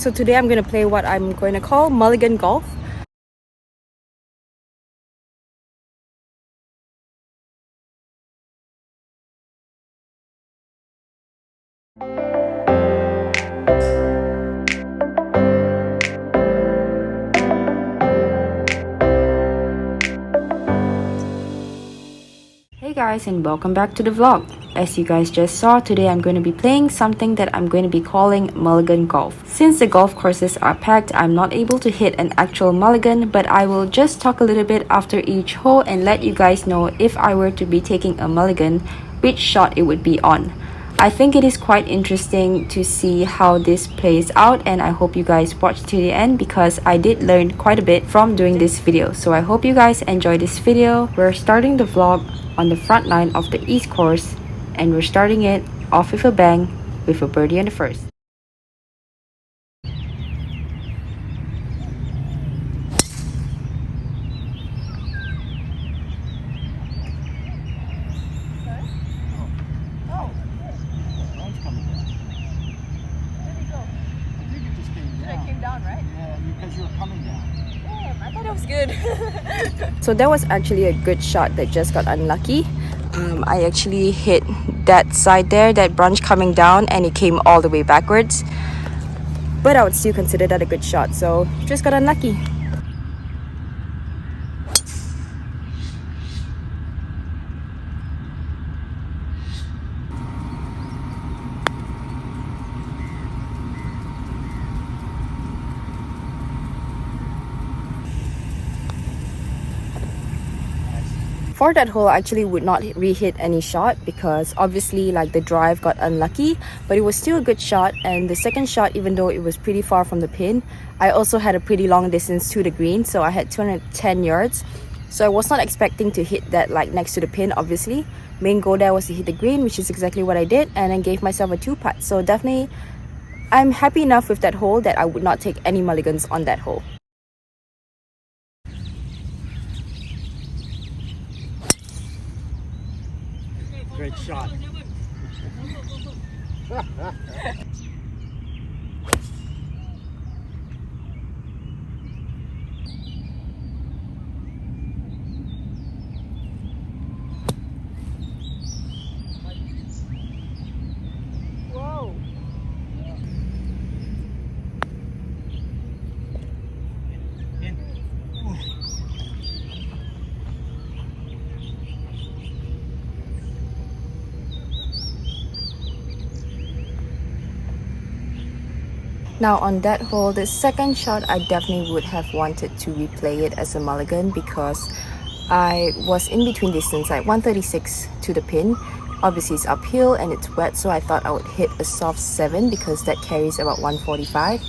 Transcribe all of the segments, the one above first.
So today I'm going to play what I'm going to call Mulligan Golf. Hey guys, and welcome back to the vlog. As you guys just saw, today I'm going to be playing something that I'm going to be calling Mulligan Golf. Since the golf courses are packed, I'm not able to hit an actual mulligan, but I will just talk a little bit after each hole and let you guys know if I were to be taking a mulligan, which shot it would be on. I think it is quite interesting to see how this plays out, and I hope you guys watch to the end because I did learn quite a bit from doing this video. So I hope you guys enjoy this video. We're starting the vlog on the front line of the east course, and we're starting it off with a bang with a birdie on the first. So that was actually a good shot that just got unlucky. I actually hit that side there, that branch coming down, and it came all the way backwards. But I would still consider that a good shot, so just got unlucky. For that hole, I actually would not re-hit any shot because obviously like the drive got unlucky, but it was still a good shot. And the second shot, even though it was pretty far from the pin, I also had a pretty long distance to the green, so I had 210 yards. So I was not expecting to hit that like next to the pin. Obviously main goal there was to hit the green, which is exactly what I did, and then gave myself a 2-putt. So definitely I'm happy enough with that hole that I would not take any mulligans on that hole. Great shot. Whoa. Now on that hole, the second shot, I definitely would have wanted to replay it as a mulligan because I was in between distance, like 136 to the pin. Obviously it's uphill and it's wet, so I thought I would hit a soft 7 because that carries about 145.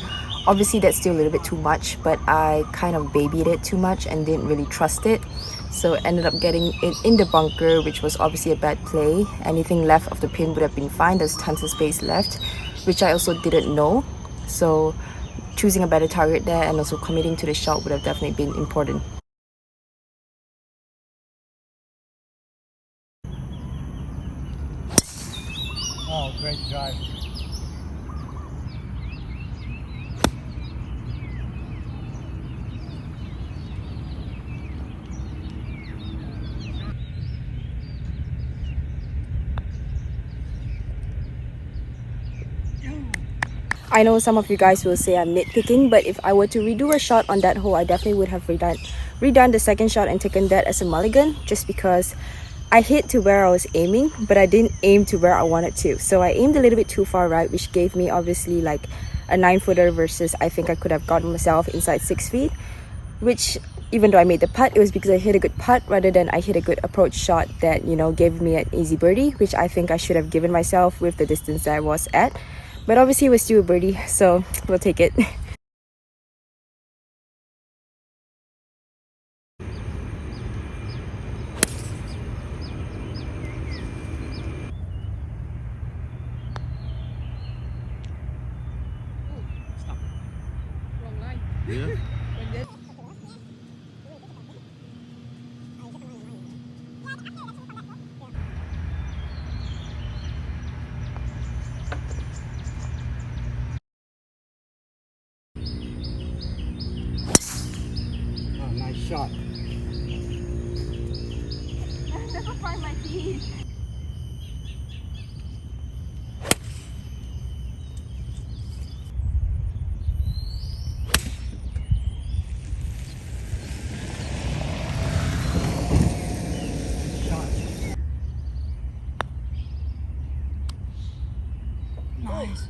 Obviously that's still a little bit too much, but I kind of babied it too much and didn't really trust it. So ended up getting it in the bunker, which was obviously a bad play. Anything left of the pin would have been fine. There's tons of space left, which I also didn't know. So choosing a better target there and also committing to the shot would have definitely been important. Oh, great drive. I know some of you guys will say I'm nitpicking, but if I were to redo a shot on that hole, I definitely would have redone the second shot and taken that as a mulligan, just because I hit to where I was aiming, but I didn't aim to where I wanted to. So I aimed a little bit too far right, which gave me obviously like a 9-footer versus I think I could have gotten myself inside 6 feet, which even though I made the putt, it was because I hit a good putt rather than I hit a good approach shot that, you know, gave me an easy birdie, which I think I should have given myself with the distance that I was at. But obviously it was still a birdie, so we'll take it. Yeah. shot. I never find my teeth. Shot. Nice.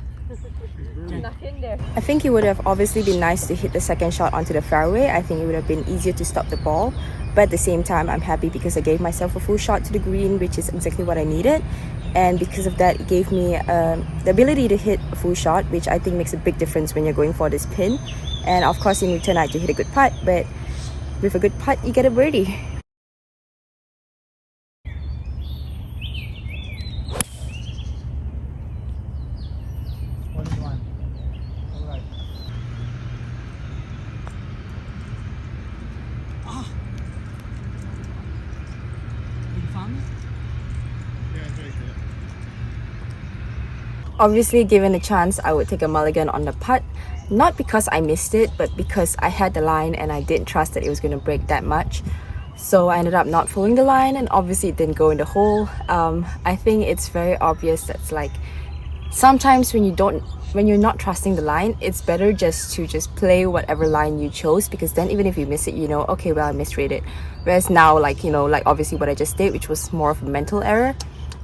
I think it would have obviously been nice to hit the second shot onto the fairway. I think it would have been easier to stop the ball. But at the same time, I'm happy because I gave myself a full shot to the green, which is exactly what I needed. And because of that, it gave me the ability to hit a full shot, which I think makes a big difference when you're going for this pin. And of course, in return, I had to hit a good putt. But with a good putt, you get a birdie. Obviously, given a chance, I would take a mulligan on the putt. Not because I missed it, but because I had the line and I didn't trust that it was going to break that much. So I ended up not following the line, and obviously it didn't go in the hole. I think it's very obvious that's like sometimes when you're not trusting the line, it's better just to play whatever line you chose, because then even if you miss it, you know, okay, well, I misread it. Whereas now, like, you know, like obviously what I just did, which was more of a mental error,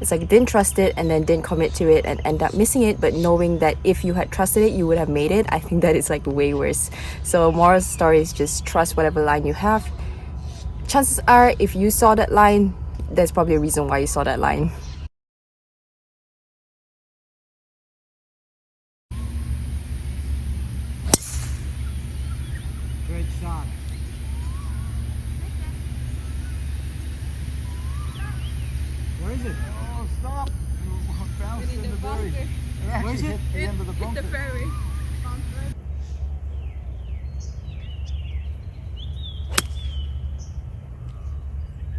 it's like didn't trust it and then didn't commit to it and end up missing it. But knowing that if you had trusted it, you would have made it, I think that is like way worse. So moral of the story is just trust whatever line you have. Chances are, if you saw that line, there's probably a reason why you saw that line. Great shot. Where is it? Oh, stop! You bounced in the very. Where is it? Hit the end of the bunker. The ferry.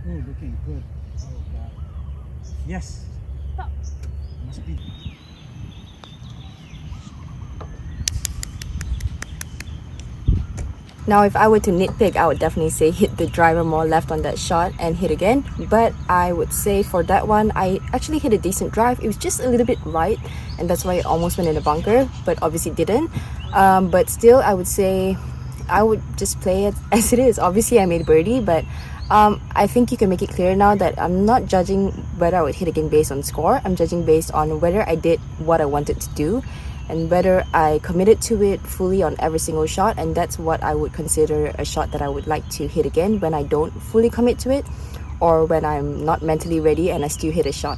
Oh, looking good. Oh God. Yes. Stop. Must be. Now, if I were to nitpick, I would definitely say hit the driver more left on that shot and hit again. But I would say for that one, I actually hit a decent drive. It was just a little bit right, and that's why it almost went in the bunker, but obviously didn't. But still, I would say I would just play it as it is. Obviously, I made birdie, but I think you can make it clear now that I'm not judging whether I would hit again based on score. I'm judging based on whether I did what I wanted to do and whether I committed to it fully on every single shot. And that's what I would consider a shot that I would like to hit again when I don't fully commit to it, or when I'm not mentally ready and I still hit a shot.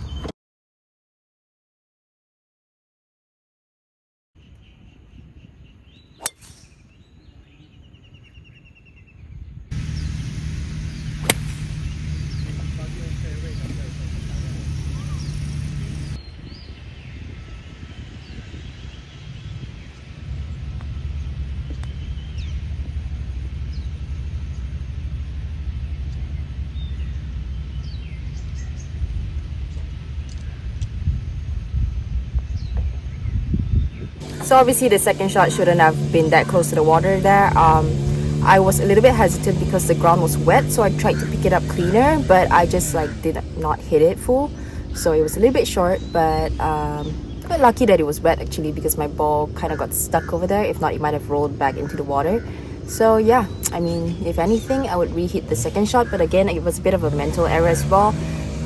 So obviously the second shot shouldn't have been that close to the water there. I was a little bit hesitant because the ground was wet, so I tried to pick it up cleaner, but I just like did not hit it full. So it was a little bit short, but quite lucky that it was wet actually, because my ball kind of got stuck over there. If not, it might have rolled back into the water. So yeah, I mean, if anything, I would re-hit the second shot, but again, it was a bit of a mental error as well.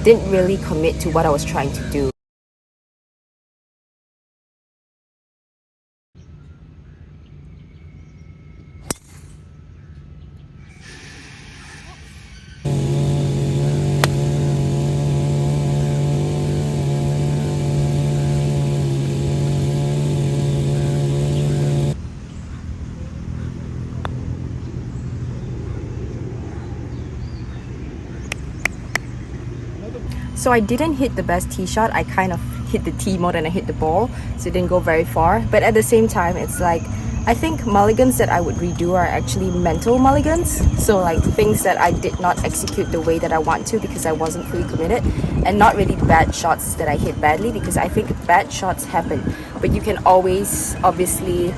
Didn't really commit to what I was trying to do. So I didn't hit the best tee shot. I kind of hit the tee more than I hit the ball, so it didn't go very far. But at the same time, it's like I think mulligans that I would redo are actually mental mulligans. So like things that I did not execute the way that I want to because I wasn't fully committed, and not really bad shots that I hit badly, because I think bad shots happen, but you can always obviously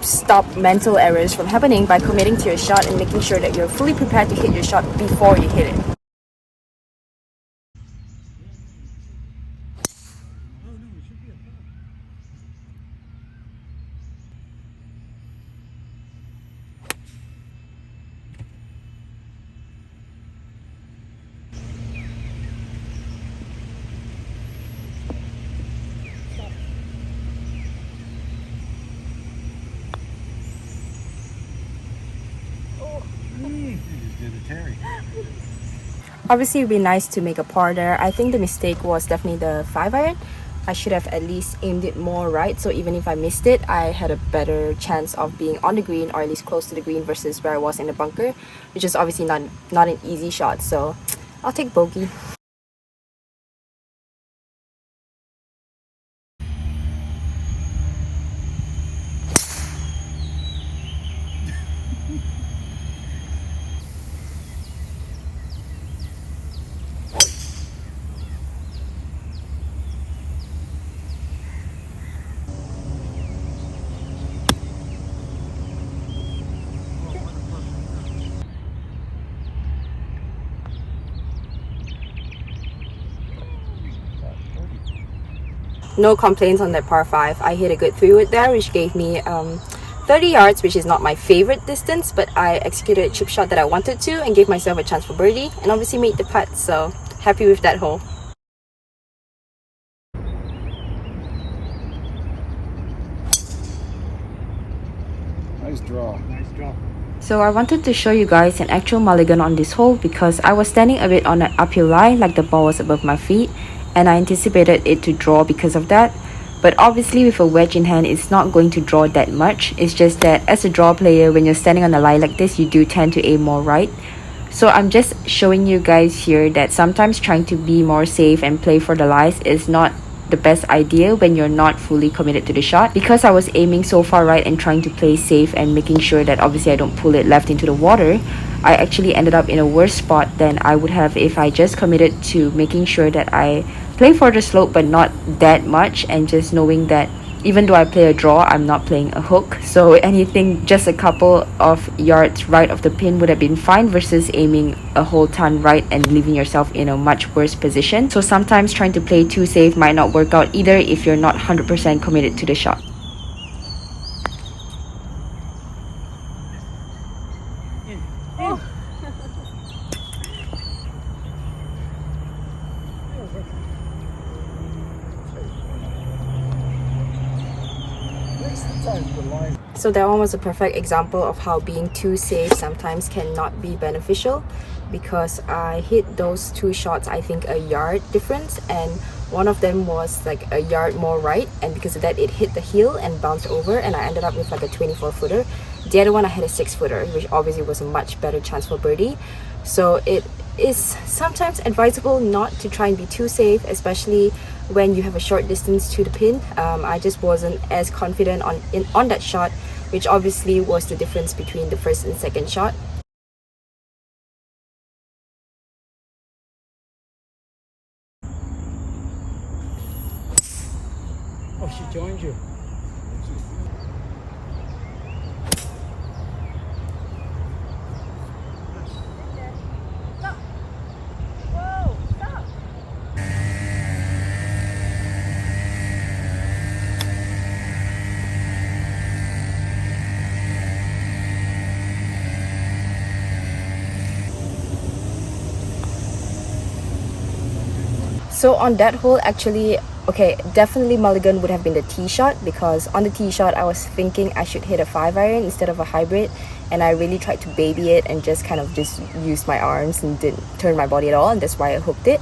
stop mental errors from happening by committing to your shot and making sure that you're fully prepared to hit your shot before you hit it. Obviously, it would be nice to make a par there. I think the mistake was definitely the 5-iron. I should have at least aimed it more right, so even if I missed it, I had a better chance of being on the green or at least close to the green versus where I was in the bunker, which is obviously not an easy shot, so I'll take bogey. No complaints on that par 5. I hit a good 3-wood there, which gave me 30 yards, which is not my favorite distance, but I executed a chip shot that I wanted to and gave myself a chance for birdie, and obviously made the putt, so happy with that hole. Nice draw. Nice draw. So I wanted to show you guys an actual mulligan on this hole because I was standing a bit on an uphill lie, like the ball was above my feet, and I anticipated it to draw because of that. But obviously with a wedge in hand, it's not going to draw that much. It's just that as a draw player, when you're standing on a lie like this, you do tend to aim more right. So I'm just showing you guys here that sometimes trying to be more safe and play for the lies is not the best idea when you're not fully committed to the shot. Because I was aiming so far right and trying to play safe and making sure that obviously I don't pull it left into the water, I actually ended up in a worse spot than I would have if I just committed to making sure that I play for the slope but not that much, and just knowing that even though I play a draw, I'm not playing a hook. So anything just a couple of yards right of the pin would have been fine versus aiming a whole ton right and leaving yourself in a much worse position. So sometimes trying to play too safe might not work out either if you're not 100% committed to the shot. So that one was a perfect example of how being too safe sometimes cannot be beneficial, because I hit those two shots I think a yard difference, and one of them was like a yard more right, and because of that it hit the heel and bounced over and I ended up with like a 24-footer. The other one I had a 6-footer, which obviously was a much better chance for birdie. So it is sometimes advisable not to try and be too safe, especially when you have a short distance to the pin. I just wasn't as confident on that shot, which obviously was the difference between the first and second shot. Oh, she joined you. So on that hole, actually, okay, definitely mulligan would have been the tee shot, because on the tee shot I was thinking I should hit a 5-iron instead of a hybrid, and I really tried to baby it and just kind of just used my arms and didn't turn my body at all, and that's why I hooked it.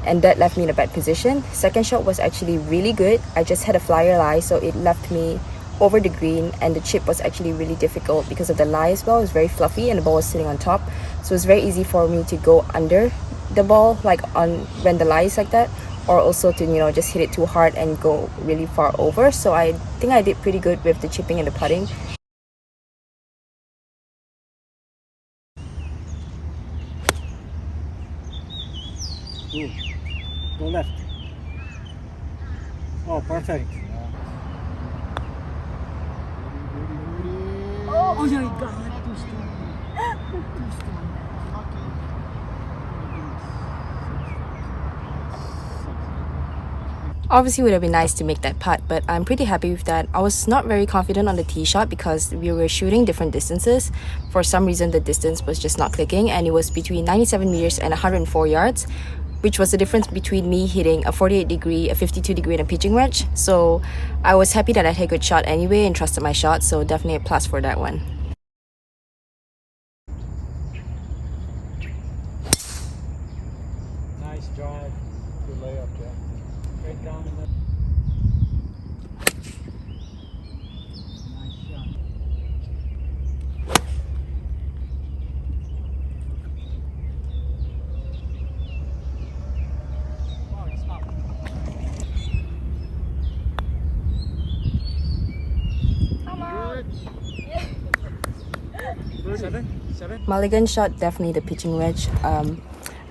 And that left me in a bad position. Second shot was actually really good. I just had a flyer lie, so it left me over the green, and the chip was actually really difficult because of the lie as well. It was very fluffy and the ball was sitting on top, so it's very easy for me to go under the ball, like on when the lie is like that, or also to, you know, just hit it too hard and go really far over. So I think I did pretty good with the chipping and the putting. Ooh. Go left. Oh, perfect. Oh, yeah, God, too strong. Too strong. Lucky. Obviously, it would have been nice to make that putt, but I'm pretty happy with that. I was not very confident on the tee shot because we were shooting different distances. For some reason, the distance was just not clicking, and it was between 97 meters and 104 yards, which was the difference between me hitting a 48 degree, a 52 degree, and a pitching wedge. So I was happy that I had a good shot anyway and trusted my shot, so definitely a plus for that one. Nice drive. Good layup, Jack. Right down in the... Nice shot. Oh, he stopped. Come on. Good. Seven? Mulligan shot, definitely the pitching wedge.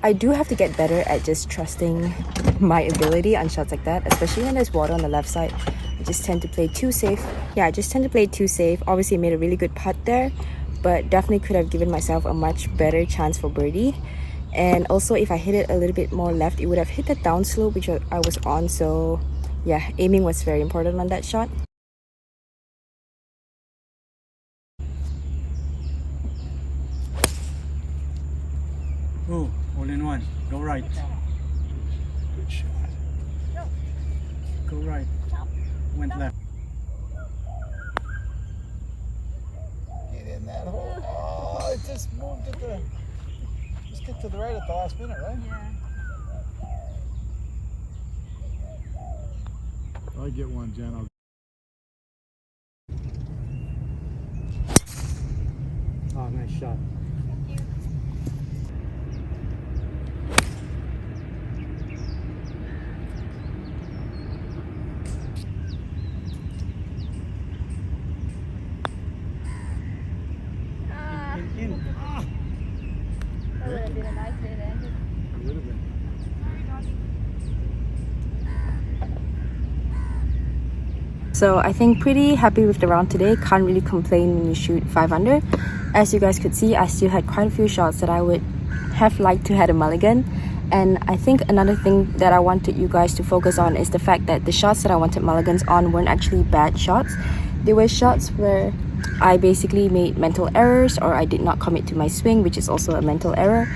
I do have to get better at just trusting my ability on shots like that, especially when there's water on the left side. I just tend to play too safe. Yeah, I just tend to play too safe. Obviously, I made a really good putt there, but definitely could have given myself a much better chance for birdie. And also, if I hit it a little bit more left, it would have hit the downslope, which I was on. So yeah, aiming was very important on that shot. Oh, all in one. Go right. Good shot. Go right. Went left. Get in that hole. Oh, it just moved at the... Just get to the right at the last minute, right? Yeah. I get one, Jen. Oh, nice shot. Thank you. In. Ah. That would have been a nice way to end it. It would have been. So I think pretty happy with the round today. Can't really complain when you shoot 5 under. As you guys could see, I still had quite a few shots that I would have liked to had a mulligan. And I think another thing that I wanted you guys to focus on is the fact that the shots that I wanted mulligans on weren't actually bad shots. They were shots where I basically made mental errors, or I did not commit to my swing, which is also a mental error,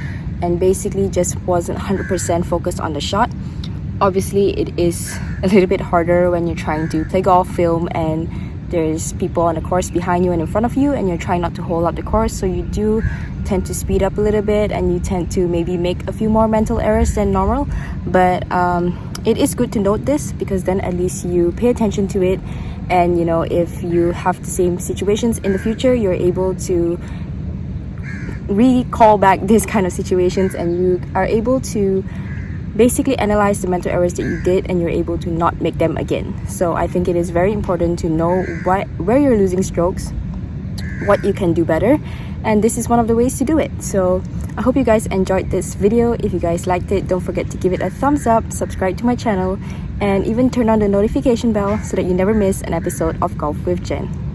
and basically just wasn't 100% focused on the shot. Obviously, it is a little bit harder when you're trying to play golf, film, and there's people on the course behind you and in front of you, and you're trying not to hold up the course, so you do tend to speed up a little bit and you tend to maybe make a few more mental errors than normal. But it is good to note this, because then at least you pay attention to it, and you know, if you have the same situations in the future, you're able to recall back these kind of situations, and you are able to basically analyze the mental errors that you did, and you're able to not make them again. So I think it is very important to know where you're losing strokes, what you can do better, and this is one of the ways to do it. So I hope you guys enjoyed this video. If you guys liked it, don't forget to give it a thumbs up, subscribe to my channel, and even turn on the notification bell so that you never miss an episode of Golf with Jen.